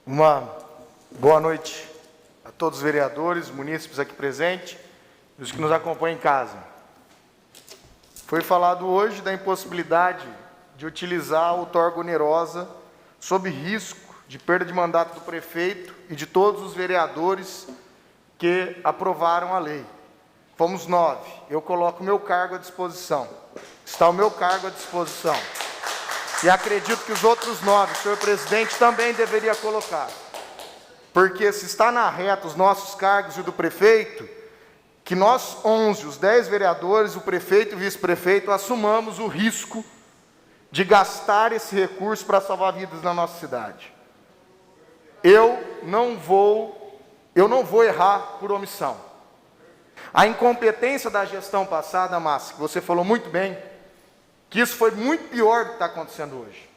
Uma boa noite a todos os vereadores, munícipes aqui presentes e os que nos acompanham em casa. Foi falado hoje da impossibilidade de utilizar a outorga onerosa sob risco de perda de mandato do prefeito e de todos os vereadores que aprovaram a lei. Fomos 9. Eu coloco o meu cargo à disposição. Está o meu cargo à disposição. E acredito que os outros 9, o senhor presidente, também deveria colocar. Porque se está na reta os nossos cargos e o do prefeito, que nós 11, os 10 vereadores, o prefeito e o vice-prefeito, assumamos o risco de gastar esse recurso para salvar vidas na nossa cidade. Eu não vou errar por omissão. A incompetência da gestão passada, Márcio, que você falou muito bem, que isso foi muito pior do que está acontecendo hoje.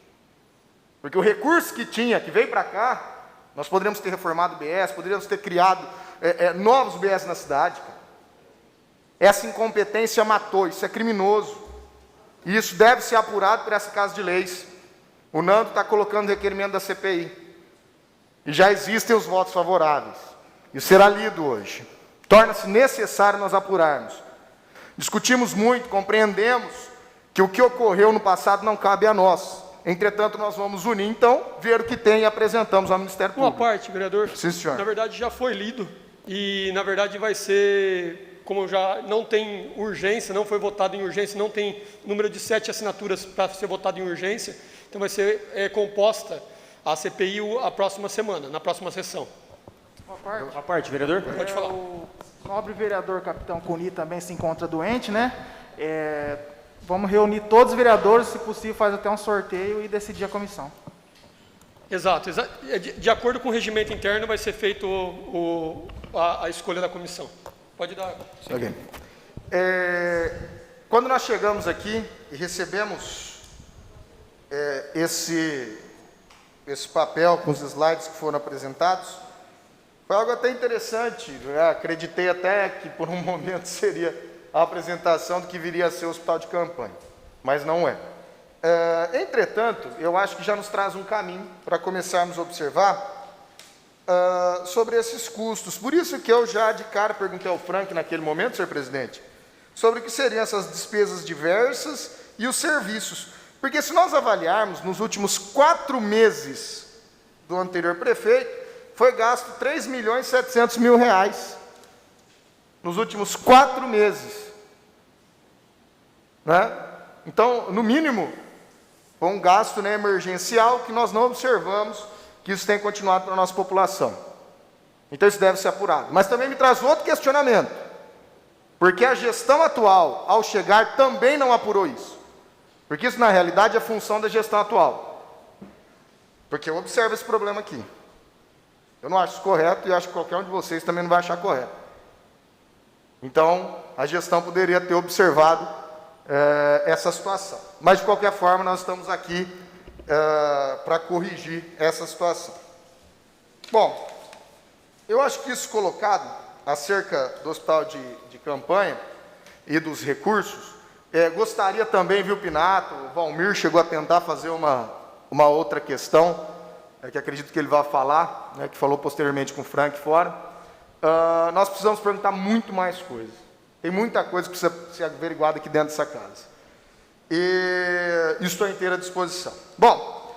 Porque o recurso que tinha, que veio para cá, nós poderíamos ter reformado o BS, poderíamos ter criado novos BS na cidade. Cara. Essa incompetência matou, isso é criminoso. E isso deve ser apurado por essa Casa de Leis. O Nando está colocando o requerimento da CPI. E já existem os votos favoráveis. Isso será lido hoje. Torna-se necessário nós apurarmos. Discutimos muito, compreendemos que o que ocorreu no passado não cabe a nós. Entretanto, nós vamos unir, então, ver o que tem e apresentamos ao Ministério Público. Uma parte, vereador. Sim, senhor. Na verdade, já foi lido e, na verdade, vai ser, como já não tem urgência, não foi votado em urgência, não tem número de 7 assinaturas para ser votado em urgência, então vai ser composta a CPI a próxima semana, na próxima sessão. Uma parte, vereador? Pode falar. O nobre vereador Capitão Cuni também se encontra doente, né? Vamos reunir todos os vereadores, se possível, faz até um sorteio e decidir a comissão. Exato. De acordo com o regimento interno, vai ser feito a escolha da comissão. Pode dar. Okay. Quando nós chegamos aqui e recebemos esse papel com os slides que foram apresentados, foi algo até interessante. Eu acreditei até que por um momento seria a apresentação do que viria a ser o hospital de campanha, mas não é. Entretanto, eu acho que já nos traz um caminho para começarmos a observar sobre esses custos. Por isso que eu já de cara perguntei ao Frank naquele momento, senhor presidente, sobre o que seriam essas despesas diversas e os serviços. Porque se nós avaliarmos, nos últimos 4 meses do anterior prefeito, foi gasto R$3.700.000. Nos últimos 4 meses. Né? Então, no mínimo, foi um gasto emergencial que nós não observamos que isso tem continuado para a nossa população. Então, isso deve ser apurado. Mas também me traz outro questionamento. Porque a gestão atual, ao chegar, também não apurou isso. Porque isso, na realidade, é função da gestão atual. Porque eu observo esse problema aqui. Eu não acho isso correto e acho que qualquer um de vocês também não vai achar correto. Então, a gestão poderia ter observado essa situação. Mas, de qualquer forma, nós estamos aqui para corrigir essa situação. Bom, eu acho que isso colocado acerca do hospital de campanha e dos recursos, gostaria também, viu, Pinato, o Valmir chegou a tentar fazer uma outra questão, que acredito que ele vai falar, que falou posteriormente com o Frank fora. Nós precisamos perguntar muito mais coisas. Tem muita coisa que precisa ser averiguada aqui dentro dessa casa. E estou inteira à disposição. Bom,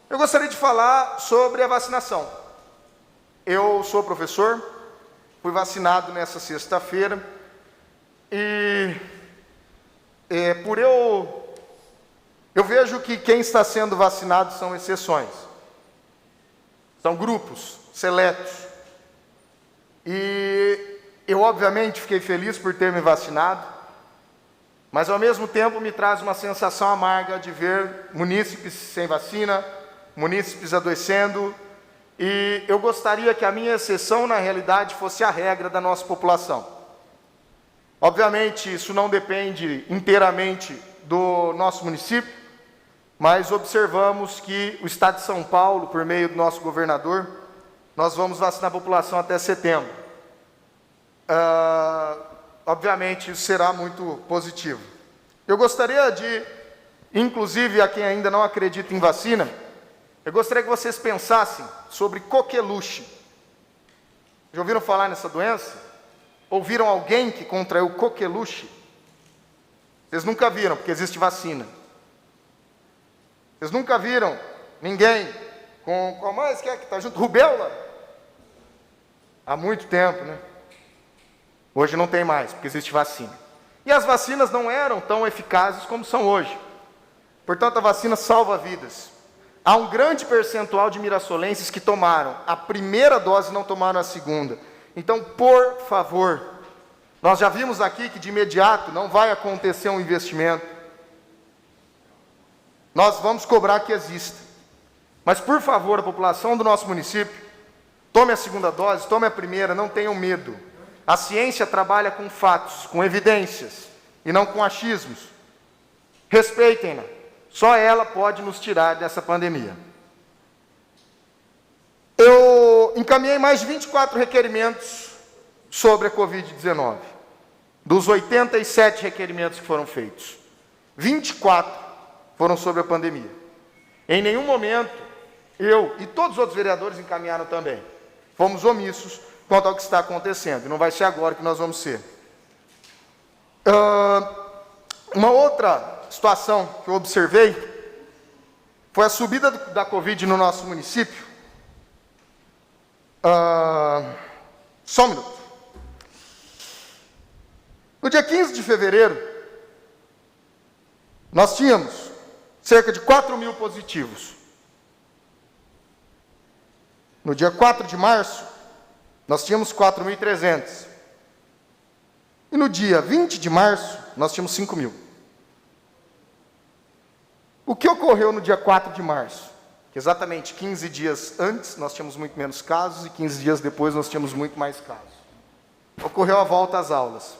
eu gostaria de falar sobre a vacinação. Eu sou professor, fui vacinado nessa sexta-feira e eu vejo que quem está sendo vacinado são exceções. São grupos seletos. E eu, obviamente, fiquei feliz por ter me vacinado, mas, ao mesmo tempo, me traz uma sensação amarga de ver munícipes sem vacina, munícipes adoecendo, e eu gostaria que a minha exceção, na realidade, fosse a regra da nossa população. Obviamente, isso não depende inteiramente do nosso município, mas observamos que o Estado de São Paulo, por meio do nosso governador, nós vamos vacinar a população até setembro. Obviamente, isso será muito positivo. Eu gostaria de, inclusive, a quem ainda não acredita em vacina, Eu gostaria que vocês pensassem sobre coqueluche. Já ouviram falar nessa doença? Ouviram alguém que contraiu coqueluche? Vocês nunca viram, porque existe vacina. Vocês nunca viram ninguém com qual mais que está junto? Rubéola? Há muito tempo, né? Hoje não tem mais, porque existe vacina. E as vacinas não eram tão eficazes como são hoje. Portanto, a vacina salva vidas. Há um grande percentual de mirassolenses que tomaram a primeira dose e não tomaram a segunda. Então, por favor, nós já vimos aqui que de imediato não vai acontecer um investimento. Nós vamos cobrar que exista. Mas, por favor, a população do nosso município, tome a segunda dose, tome a primeira, não tenham medo. A ciência trabalha com fatos, com evidências, e não com achismos. Respeitem-na. Só ela pode nos tirar dessa pandemia. Eu encaminhei mais de 24 requerimentos sobre a Covid-19. Dos 87 requerimentos que foram feitos, 24 foram sobre a pandemia. Em nenhum momento, eu e todos os outros vereadores encaminharam também. Fomos omissos quanto ao que está acontecendo. E não vai ser agora que nós vamos ser. Uma outra situação que eu observei foi a subida da Covid no nosso município. Só um minuto. No dia 15 de fevereiro, nós tínhamos cerca de 4.000 positivos. No dia 4 de março, nós tínhamos 4.300. E no dia 20 de março, nós tínhamos 5.000. O que ocorreu no dia 4 de março? Exatamente 15 dias antes, nós tínhamos muito menos casos, e 15 dias depois, nós tínhamos muito mais casos. Ocorreu a volta às aulas.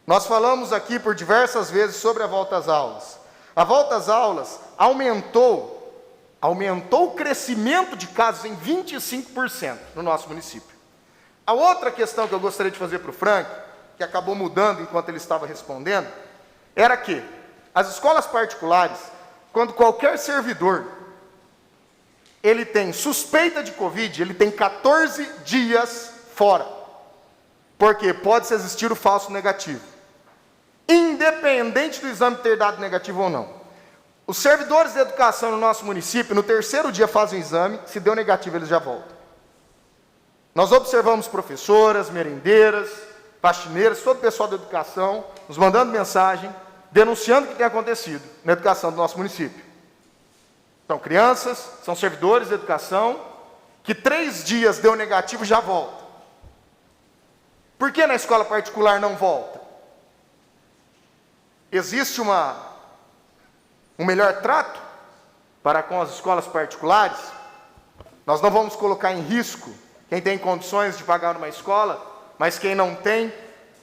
Nós falamos aqui por diversas vezes sobre a volta às aulas. A volta às aulas aumentou o crescimento de casos em 25% no nosso município. A outra questão que eu gostaria de fazer para o Frank, que acabou mudando enquanto ele estava respondendo, era que as escolas particulares, quando qualquer servidor, ele tem suspeita de Covid, ele tem 14 dias fora. Porque pode existir o falso negativo. Independente do exame ter dado negativo ou não. Os servidores de educação no nosso município, no terceiro dia fazem o exame, se deu negativo eles já voltam. Nós observamos professoras, merendeiras, faxineiras, todo o pessoal da educação, nos mandando mensagem, denunciando o que tem acontecido na educação do nosso município. São crianças, são servidores de educação, que 3 dias deu negativo e já volta. Por que na escola particular não volta? Existe um melhor trato para com as escolas particulares? Nós não vamos colocar em risco quem tem condições de pagar uma escola, mas quem não tem,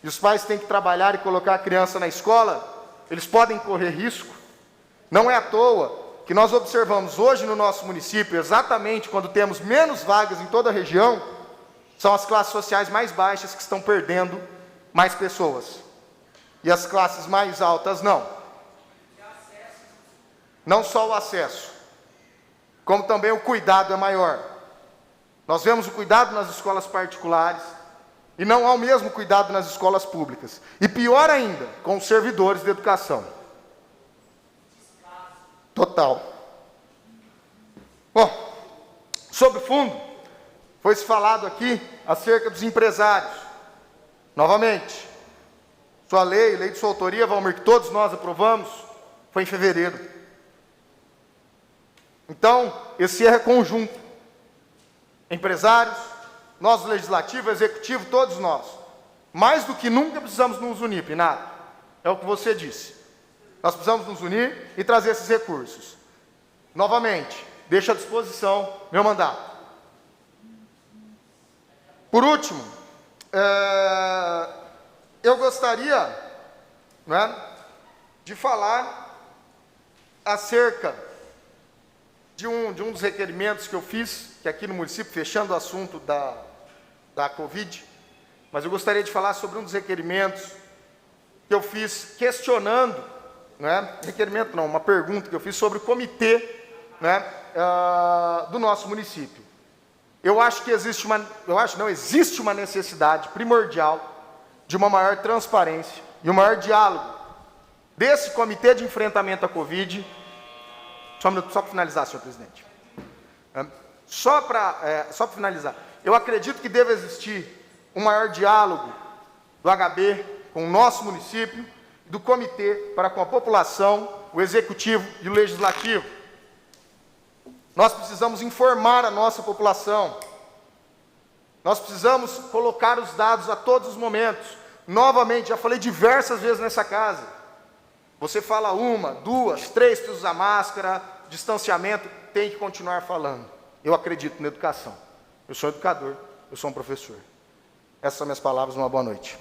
e os pais têm que trabalhar e colocar a criança na escola, eles podem correr risco. Não é à toa que nós observamos hoje no nosso município, exatamente quando temos menos vagas em toda a região, são as classes sociais mais baixas que estão perdendo mais pessoas. E as classes mais altas não. Não só o acesso, como também o cuidado é maior. Nós vemos o cuidado nas escolas particulares e não há o mesmo cuidado nas escolas públicas. E pior ainda, com os servidores de educação. Total. Bom, sobre o fundo, foi-se falado aqui acerca dos empresários. Novamente, sua lei de sua autoria, Valmir, que todos nós aprovamos, foi em fevereiro. Então, esse erro é conjunto. Empresários, nós, o legislativo, o executivo, todos nós. Mais do que nunca precisamos nos unir, Pinato. É o que você disse. Nós precisamos nos unir e trazer esses recursos. Novamente, deixo à disposição meu mandato. Por último, eu gostaria, de falar acerca de um dos requerimentos que eu fiz, que aqui no município, fechando o assunto da Covid, mas eu gostaria de falar sobre um dos requerimentos que eu fiz questionando, requerimento não, uma pergunta que eu fiz sobre o comitê né, do nosso município. Eu acho que existe existe uma necessidade primordial de uma maior transparência e um maior diálogo desse comitê de enfrentamento à Covid. Só um minuto, só para finalizar, senhor presidente. Só para finalizar, eu acredito que deve existir um maior diálogo do HB com o nosso município, do comitê para com a população, o executivo e o legislativo. Nós precisamos informar a nossa população. Nós precisamos colocar os dados a todos os momentos. Novamente, já falei diversas vezes nessa casa. Você fala 1, 2, 3, precisa usar máscara, distanciamento, tem que continuar falando. Eu acredito na educação. Eu sou educador, eu sou um professor. Essas são minhas palavras, uma boa noite.